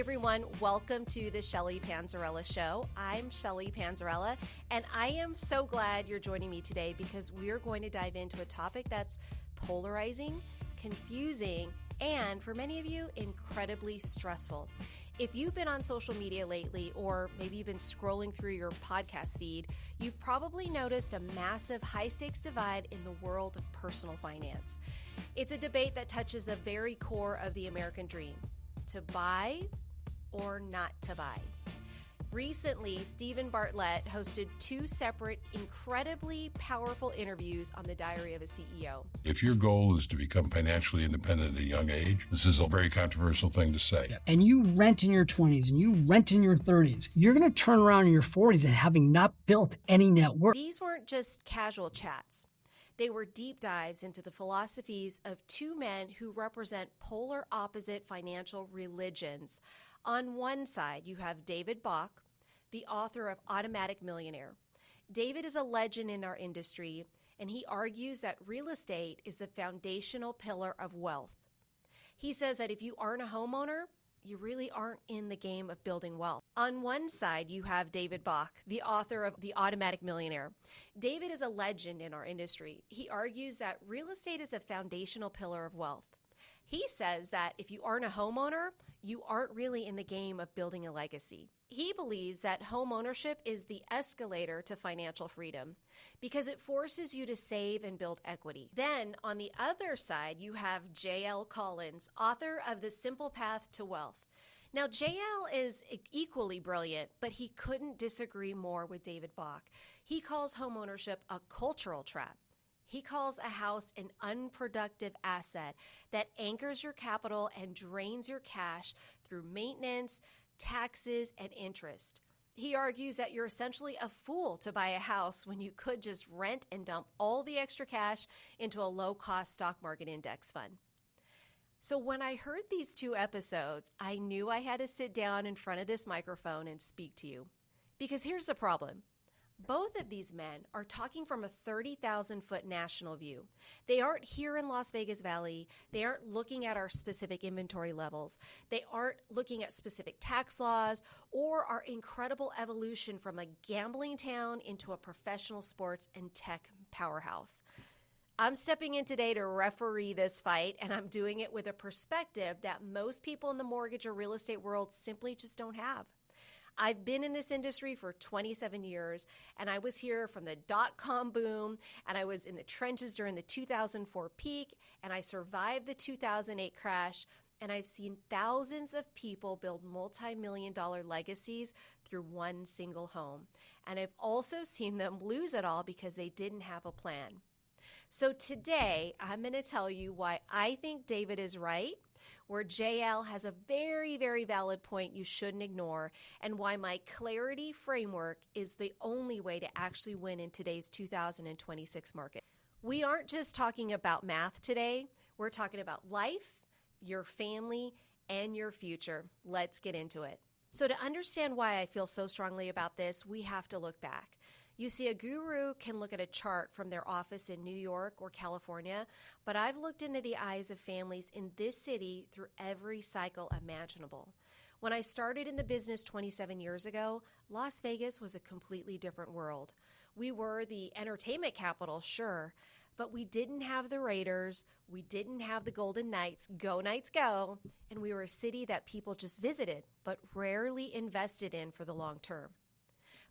everyone. Welcome to the Shelly Panzarella Show. I'm Shelly Panzarella, and I am so glad you're joining me today because we're going to dive into a topic that's polarizing, confusing, and for many of you, incredibly stressful. If you've been on social media lately, or maybe you've been scrolling through your podcast feed, you've probably noticed a massive high-stakes divide in the world of personal finance. It's a debate that touches the very core of the American dream: to buy or not to buy. Recently, Stephen Bartlett hosted two separate, incredibly powerful interviews on the Diary of a CEO. If your goal is to become financially independent at a young age, this is a very controversial thing to say. And you rent in your 20s and you rent in your 30s, you're going to turn around in your 40s and having not built any net worth. These weren't just casual chats. They were deep dives into the philosophies of two men who represent polar opposite financial religions. On one side, you have David Bach, the author of Automatic Millionaire. David is a legend in our industry, and he argues that real estate is the foundational pillar of wealth. He says that if you aren't a homeowner, you really aren't in the game of building wealth. On one side, you have David Bach, the author of The Automatic Millionaire. David is a legend in our industry. He argues that real estate is a foundational pillar of wealth. He says that if you aren't a homeowner, you aren't really in the game of building a legacy. He believes that homeownership is the escalator to financial freedom because it forces you to save and build equity. Then on the other side, you have J.L. Collins, author of The Simple Path to Wealth. Now, J.L. is equally brilliant, but he couldn't disagree more with David Bach. He calls homeownership a cultural trap. He calls a house an unproductive asset that anchors your capital and drains your cash through maintenance, taxes, and interest. He argues that you're essentially a fool to buy a house when you could just rent and dump all the extra cash into a low-cost stock market index fund. So when I heard these two episodes, I knew I had to sit down in front of this microphone and speak to you. Because here's the problem. Both of these men are talking from a 30,000-foot national view. They aren't here in Las Vegas Valley. They aren't looking at our specific inventory levels. They aren't looking at specific tax laws or our incredible evolution from a gambling town into a professional sports and tech powerhouse. I'm stepping in today to referee this fight, and I'm doing it with a perspective that most people in the mortgage or real estate world simply just don't have. I've been in this industry for 27 years, and I was here from the dot-com boom, and I was in the trenches during the 2004 peak, and I survived the 2008 crash, and I've seen thousands of people build multi-million-dollar legacies through one single home. And I've also seen them lose it all because they didn't have a plan. So today, I'm going to tell you why I think David is right, where JL has a very, very valid point you shouldn't ignore, and why my C.L.A.R.I.T.Y framework is the only way to actually win in today's 2026 market. We aren't just talking about math today. We're talking about life, your family, and your future. Let's get into it. So to understand why I feel so strongly about this, we have to look back. You see, a guru can look at a chart from their office in New York or California, but I've looked into the eyes of families in this city through every cycle imaginable. When I started in the business 27 years ago, Las Vegas was a completely different world. We were the entertainment capital, sure, but we didn't have the Raiders, we didn't have the Golden Knights, go Knights go, and we were a city that people just visited, but rarely invested in for the long term.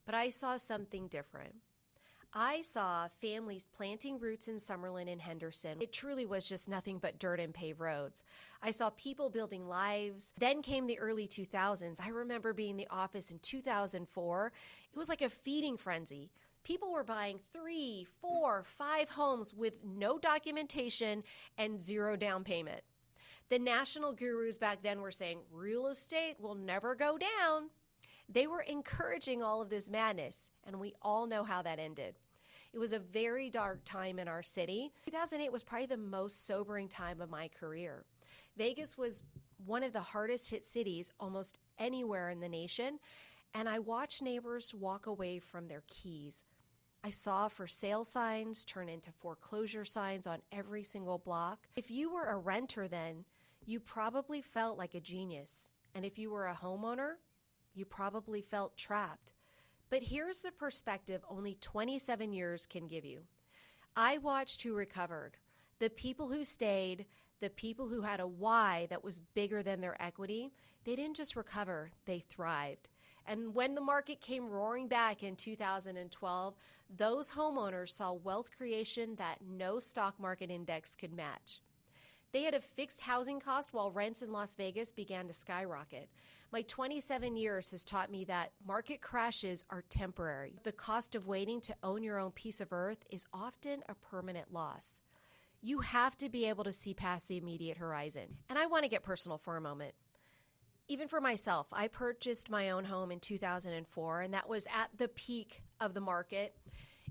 But I saw something different. I saw families planting roots in Summerlin and Henderson. It truly was just nothing but dirt and paved roads. I saw people building lives. Then came the early 2000s. I remember being in the office in 2004. It was like a feeding frenzy. People were buying 3, 4, 5 homes with no documentation and zero down payment. The national gurus back then were saying, real estate will never go down. They were encouraging all of this madness, and we all know how that ended. It was a very dark time in our city. 2008 was probably the most sobering time of my career. Vegas was one of the hardest hit cities almost anywhere in the nation, and I watched neighbors walk away from their keys. I saw for sale signs turn into foreclosure signs on every single block. If you were a renter then, you probably felt like a genius. And if you were a homeowner, you probably felt trapped. But here's the perspective only 27 years can give you. I watched who recovered. The people who stayed, the people who had a why that was bigger than their equity, they didn't just recover, they thrived. And when the market came roaring back in 2012, those homeowners saw wealth creation that no stock market index could match. They had a fixed housing cost while rents in Las Vegas began to skyrocket. My 27 years has taught me that market crashes are temporary. The cost of waiting to own your own piece of earth is often a permanent loss. You have to be able to see past the immediate horizon. And I want to get personal for a moment. Even for myself, I purchased my own home in 2004, and that was at the peak of the market.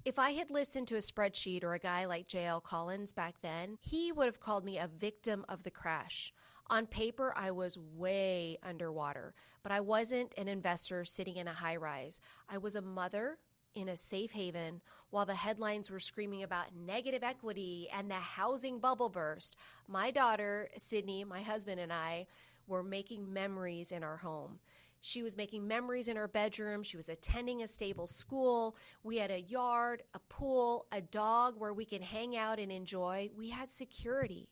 If I had listened to a spreadsheet or a guy like C.L.A.R.I.T.Y back then, he would have called me a victim of the crash. On paper, I was way underwater, but I wasn't an investor sitting in a high rise. I was a mother in a safe haven while the headlines were screaming about negative equity and the housing bubble burst. My daughter, Sydney, my husband, and I were making memories in our home. She was making memories in her bedroom. She was attending a stable school. We had a yard, a pool, a dog where we could hang out and enjoy. We had security.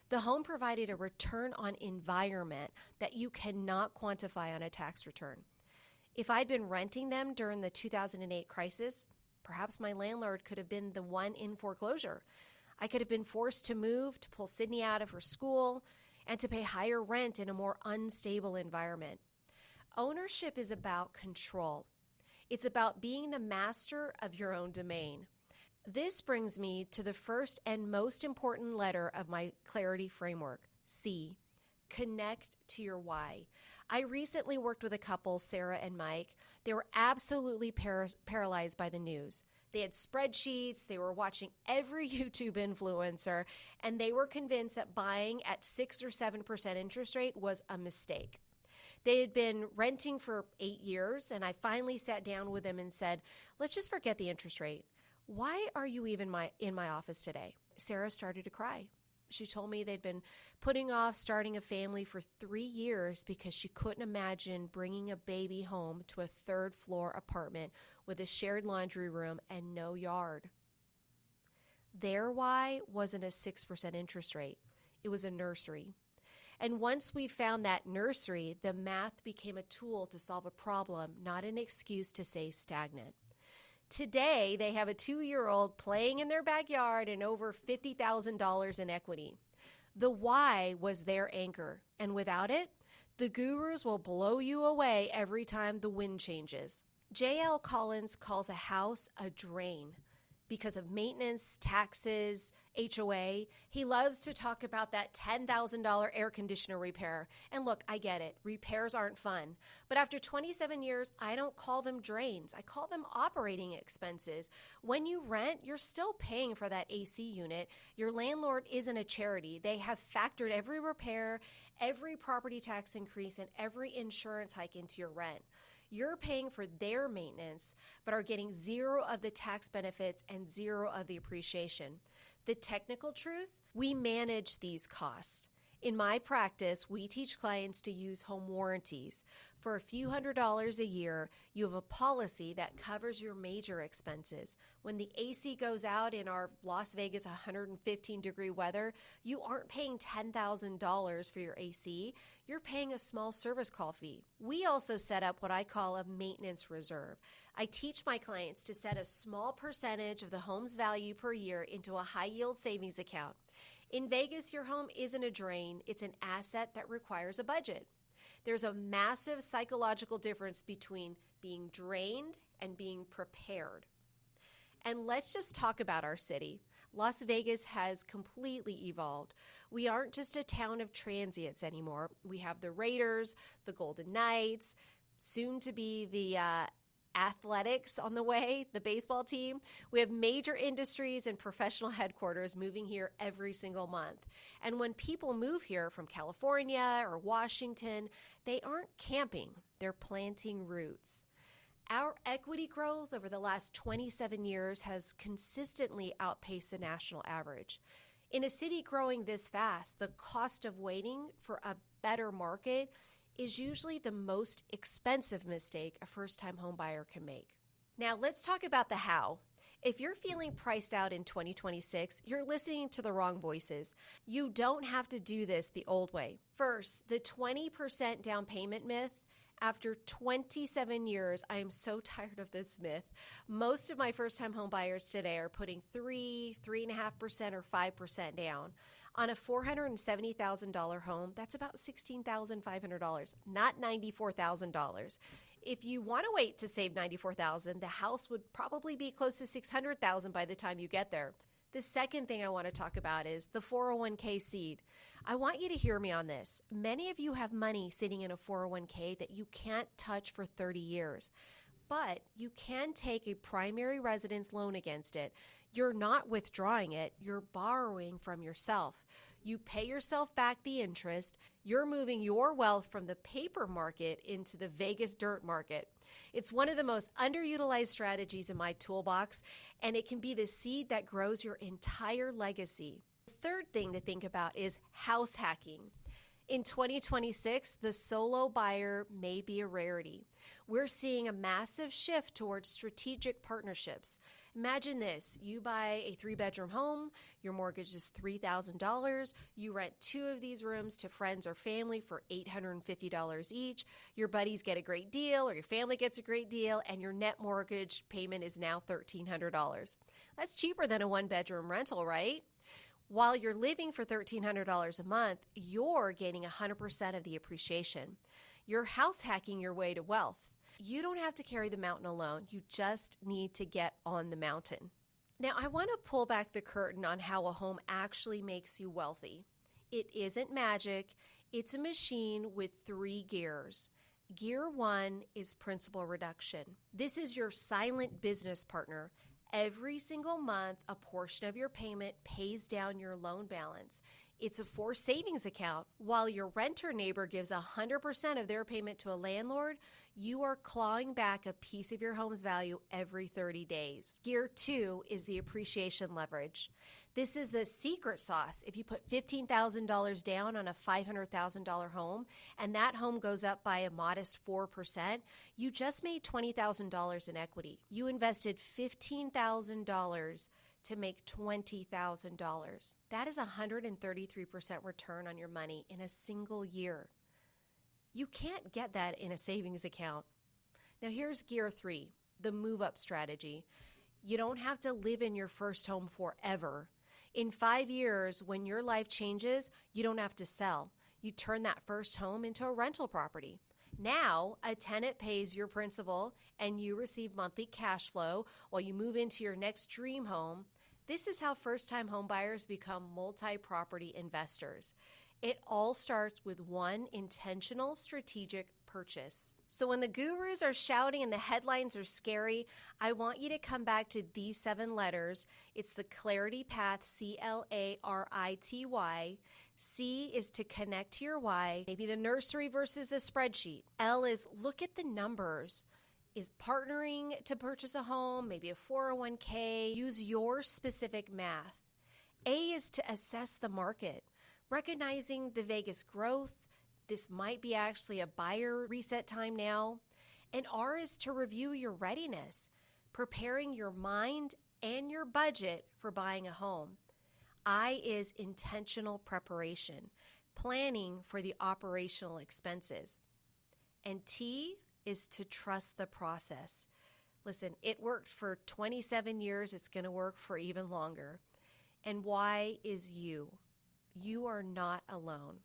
The home provided a return on environment that you cannot quantify on a tax return. If I'd been renting them during the 2008 crisis, perhaps my landlord could have been the one in foreclosure. I could have been forced to move, to pull Sydney out of her school, and to pay higher rent in a more unstable environment. Ownership is about control. It's about being the master of your own domain. This brings me to the first and most important letter of my C.L.A.R.I.T.Y framework, C. Connect to your why. I recently worked with a couple, Sarah and Mike. They were absolutely paralyzed by the news. They had spreadsheets, they were watching every YouTube influencer, and they were convinced that buying at 6 or 7% interest rate was a mistake. They had been renting for 8 years, and I finally sat down with them and said, let's just forget the interest rate. Why are you even in my office today? Sarah started to cry. She told me they'd been putting off starting a family for 3 years because she couldn't imagine bringing a baby home to a third-floor apartment with a shared laundry room and no yard. Their why wasn't a 6% interest rate. It was a nursery. And once we found that nursery, the math became a tool to solve a problem, not an excuse to stay stagnant. Today, they have a 2-year-old playing in their backyard and over $50,000 in equity. The why was their anchor, and without it, the gurus will blow you away every time the wind changes. J.L. Collins calls a house a drain because of maintenance, taxes, HOA. He loves to talk about that $10,000 air conditioner repair. And look, I get it. Repairs aren't fun. But after 27 years, I don't call them drains. I call them operating expenses. When you rent, you're still paying for that AC unit. Your landlord isn't a charity. They have factored every repair, every property tax increase, and every insurance hike into your rent. You're paying for their maintenance, but are getting zero of the tax benefits and zero of the appreciation. The technical truth, we manage these costs. In my practice, we teach clients to use home warranties. For a few $100s a year, you have a policy that covers your major expenses. When the AC goes out in our Las Vegas 115-degree weather, you aren't paying $10,000 for your AC. You're paying a small service call fee. We also set up what I call a maintenance reserve. I teach my clients to set a small percentage of the home's value per year into a high-yield savings account. In Vegas, your home isn't a drain. It's an asset that requires a budget. There's a massive psychological difference between being drained and being prepared. And let's just talk about our city. Las Vegas has completely evolved. We aren't just a town of transients anymore. We have the Raiders, the Golden Knights, soon to be the Athletics on the way, the baseball team. We have major industries and professional headquarters moving here every single month. And when people move here from California or Washington, they aren't camping, they're planting roots. Our equity growth over the last 27 years has consistently outpaced the national average. In a city growing this fast, the cost of waiting for a better market is usually the most expensive mistake a first-time home buyer can make. Now, let's talk about the how. If you're feeling priced out in 2026, you're listening to the wrong voices. You don't have to do this the old way. First, the 20% down payment myth. After 27 years, I am so tired of this myth. Most of my first-time home buyers today are putting 3.5%, or 5% down. On a $470,000 home, that's about $16,500, not $94,000. If you want to wait to save $94,000, the house would probably be close to $600,000 by the time you get there. The second thing I want to talk about is the 401k seed. I want you to hear me on this. Many of you have money sitting in a 401k that you can't touch for 30 years, but you can take a primary residence loan against it. You're not withdrawing it, you're borrowing from yourself. You pay yourself back the interest. You're moving your wealth from the paper market into the Vegas dirt market. It's one of the most underutilized strategies in my toolbox, and it can be the seed that grows your entire legacy. The third thing to think about is house hacking. In 2026, the solo buyer may be a rarity. We're seeing a massive shift towards strategic partnerships. Imagine this. You buy a 3-bedroom home, your mortgage is $3,000, you rent 2 of these rooms to friends or family for $850 each, your buddies get a great deal or your family gets a great deal, and your net mortgage payment is now $1,300. That's cheaper than a 1-bedroom rental, right? While you're living for $1,300 a month, you're gaining 100% of the appreciation. You're house hacking your way to wealth. You don't have to carry the mountain alone. You just need to get on the mountain. Now, I want to pull back the curtain on how a home actually makes you wealthy. It isn't magic. It's a machine with 3 gears. Gear 1 is principal reduction. This is your silent business partner. Every single month, a portion of your payment pays down your loan balance. It's a forced savings account. While your renter neighbor gives 100% of their payment to a landlord, you are clawing back a piece of your home's value every 30 days. Gear 2 is the appreciation leverage. This is the secret sauce. If you put $15,000 down on a $500,000 home and that home goes up by a modest 4%, you just made $20,000 in equity. You invested $15,000 to make $20,000. That is a 133% return on your money in a single year. You can't get that in a savings account. Now here's gear 3, the move-up strategy. You don't have to live in your first home forever. In 5 years, when your life changes, you don't have to sell. You turn that first home into a rental property. Now, a tenant pays your principal and you receive monthly cash flow while you move into your next dream home. This is how first-time homebuyers become multi-property investors. It all starts with one intentional strategic purchase. So when the gurus are shouting and the headlines are scary, I want you to come back to these 7 letters. It's the C.L.A.R.I.T.Y path, C.L.A.R.I.T.Y. C is to connect to your why, maybe the nursery versus the spreadsheet. L is look at the numbers. Is partnering to purchase a home, maybe a 401k, use your specific math. A is to assess the market, recognizing the Vegas growth. This might be actually a buyer reset time now. And R is to review your readiness, preparing your mind and your budget for buying a home. I is intentional preparation, planning for the operational expenses. And T is to trust the process. Listen, it worked for 27 years. It's going to work for even longer. And Y is you. You are not alone.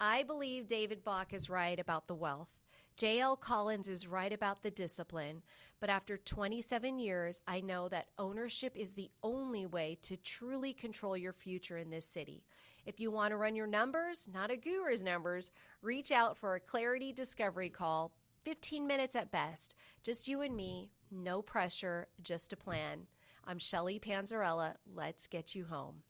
I believe David Bach is right about the wealth. J.L. Collins is right about the discipline. But after 27 years, I know that ownership is the only way to truly control your future in this city. If you want to run your numbers, not a guru's numbers, reach out for a Clarity Discovery call. 15 minutes at best. Just you and me, no pressure, just a plan. I'm Shelly Panzarella. Let's get you home.